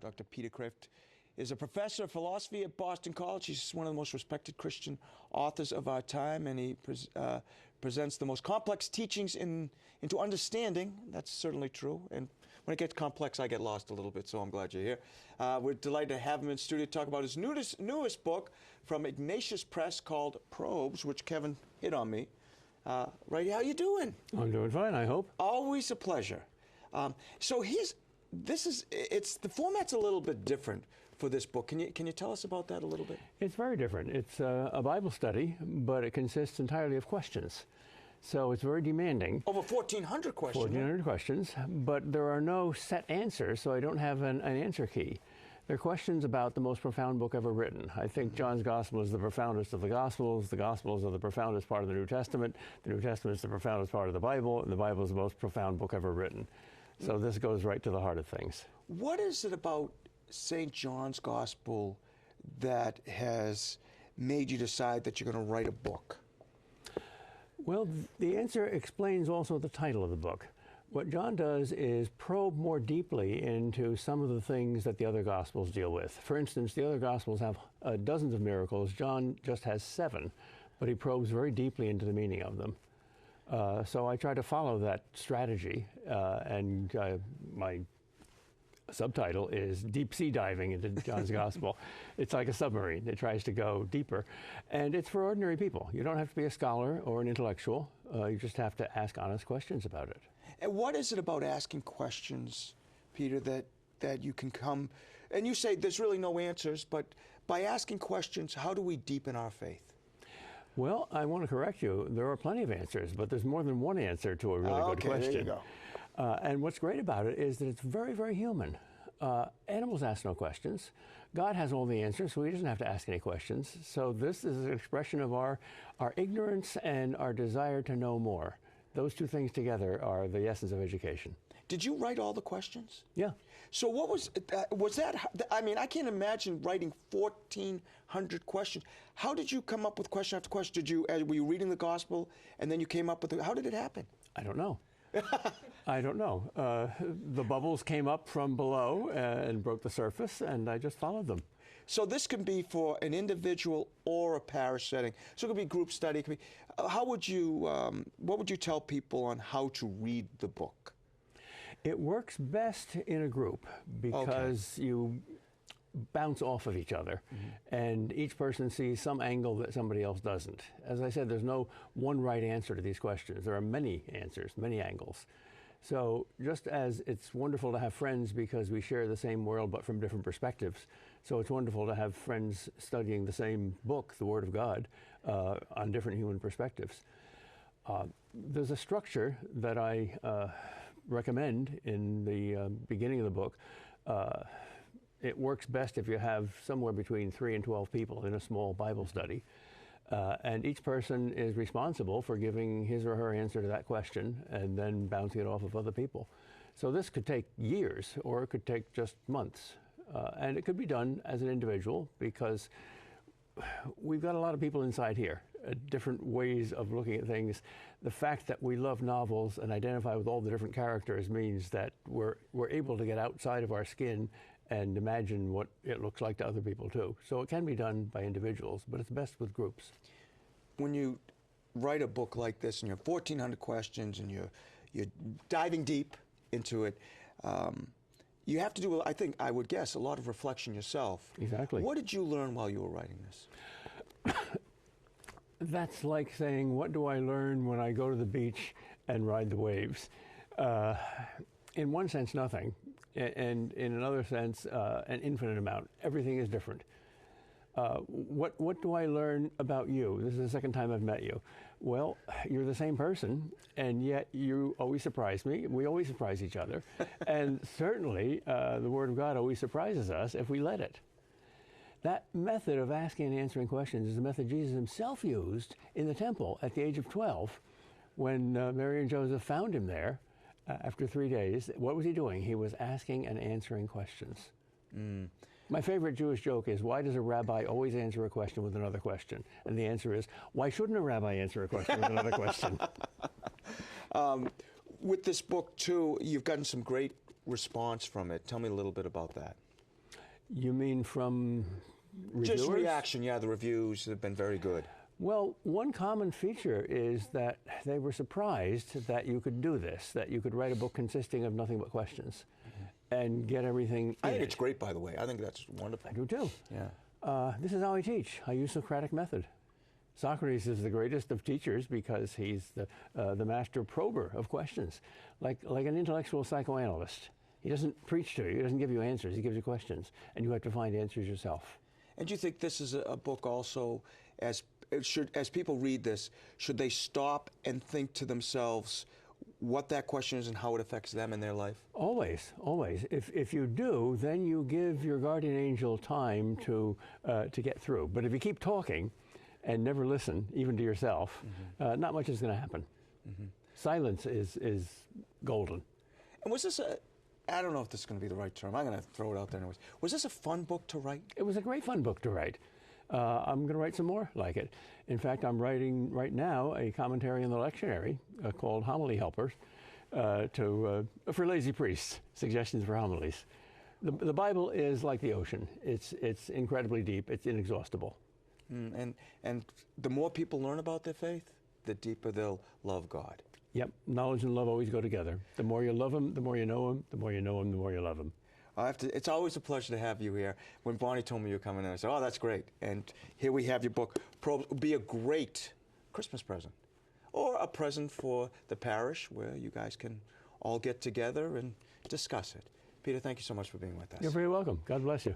Dr. Peter Kreeft is a professor of philosophy at Boston College. He's one of the most respected Christian authors of our time, and he presents the most complex teachings into understanding. That's certainly true. And when it gets complex, I get lost a little bit, so I'm glad you're here. We're delighted to have him in studio to talk about his newest book from Ignatius Press called Probes, which Kevin hit on me. Right, how you doing? I'm doing fine, I hope. Always a pleasure. So the format's a little bit different for this book. Can you tell us about that a little bit? It's very different. It's a Bible study, but it consists entirely of questions. So it's very demanding. Over 1,400 questions. 1,400 questions, but there are no set answers, so I don't have an answer key. They're questions about the most profound book ever written. I think John's Gospel is the profoundest of the Gospels. The Gospels are the profoundest part of the New Testament. The New Testament is the profoundest part of the Bible, and the Bible is the most profound book ever written. So this goes right to the heart of things. What is it about St. John's Gospel that has made you decide that you're going to write a book? Well, the answer explains also the title of the book. What John does is probe more deeply into some of the things that the other Gospels deal with. For instance, the other Gospels have dozens of miracles. John just has 7, but he probes very deeply into the meaning of them. So I try to follow that strategy, and my subtitle is Deep Sea Diving into John's Gospel. It's like a submarine. It tries to go deeper. And it's for ordinary people. You don't have to be a scholar or an intellectual. You just have to ask honest questions about it. And what is it about asking questions, Peter, that you can come, and you say there's really no answers, but by asking questions, how do we deepen our faith? Well, I want to correct you. There are plenty of answers, but there's more than one answer to a really good question. There you go. And what's great about it is that it's very, very human. Animals ask no questions. God has all the answers, so he doesn't have to ask any questions. So this is an expression of our ignorance and our desire to know more. Those two things together are the essence of education. Did you write all the questions? Yeah. So what was that? I mean, I can't imagine writing 1,400 questions. How did you come up with question after question? Were you reading the gospel and then you came up with how did it happen? I don't know. I don't know. The bubbles came up from below and broke the surface, and I just followed them. So this can be for an individual or a parish setting. So it could be group study. It could be. What would you tell people on how to read the book? It works best in a group because you bounce off of each other, and each person sees some angle that somebody else doesn't. As I said, there's no one right answer to these questions. There are many answers, many angles. So just as it's wonderful to have friends because we share the same world but from different perspectives, so it's wonderful to have friends studying the same book, the Word of God, on different human perspectives. There's a structure that I recommend in the beginning of the book. It works best if you have somewhere between 3 and 12 people in a small Bible study. And each person is responsible for giving his or her answer to that question and then bouncing it off of other people. So this could take years, or it could take just months. And it could be done as an individual because we've got a lot of people inside here, different ways of looking at things. The fact that we love novels and identify with all the different characters means that we're able to get outside of our skin and imagine what it looks like to other people too. So it can be done by individuals, but it's best with groups. When you write a book like this and you have 1,400 questions and you're diving deep into it, you have to do, I would guess, a lot of reflection yourself. Exactly. What did you learn while you were writing this? That's like saying, what do I learn when I go to the beach and ride the waves? In one sense, nothing. And in another sense, an infinite amount. Everything is different. What do I learn about you? This is the second time I've met you. Well, you're the same person, and yet you always surprise me. We always surprise each other. And certainly, the Word of God always surprises us if we let it. That method of asking and answering questions is the method Jesus himself used in the temple at the age of 12 when Mary and Joseph found him there. After 3 days, what was he doing? He was asking and answering questions. My favorite Jewish joke is, why does a rabbi always answer a question with another question? And the answer is, why shouldn't a rabbi answer a question with another question? With this book, too, you've gotten some great response from it. Tell me a little bit about that. You mean from reviewers? Just reaction, yeah, the reviews have been very good. Well, one common feature is that they were surprised that you could do this, that you could write a book consisting of nothing but questions and get everything I think it's great, by the way. I think that's wonderful. I do too. Yeah. This is how I teach. I use Socratic method. Socrates is the greatest of teachers because he's the master prober of questions, like an intellectual psychoanalyst. He doesn't preach to you. He doesn't give you answers. He gives you questions, and you have to find answers yourself. And do you think this is a book also, as people read this, should they stop and think to themselves what that question is and how it affects them in their life? Always, always. If you do, then you give your guardian angel time to get through. But if you keep talking and never listen, even to yourself, not much is going to happen. Silence is golden. And was this I don't know if this is going to be the right term. I'm going to throw it out there anyways. Was this a fun book to write? It was a great fun book to write. I'm going to write some more like it. In fact, I'm writing right now a commentary on the lectionary called Homily Helpers for lazy priests, suggestions for homilies. The Bible is like the ocean. It's incredibly deep. It's inexhaustible. And the more people learn about their faith, the deeper they'll love God. Yep, knowledge and love always go together. The more you love Him, the more you know Him. The more you know Him, the more you love Him. It's always a pleasure to have you here. When Bonnie told me you were coming in, I said, oh, that's great. And here we have your book. It'll be a great Christmas present or a present for the parish where you guys can all get together and discuss it. Peter, thank you so much for being with us. You're very welcome. God bless you.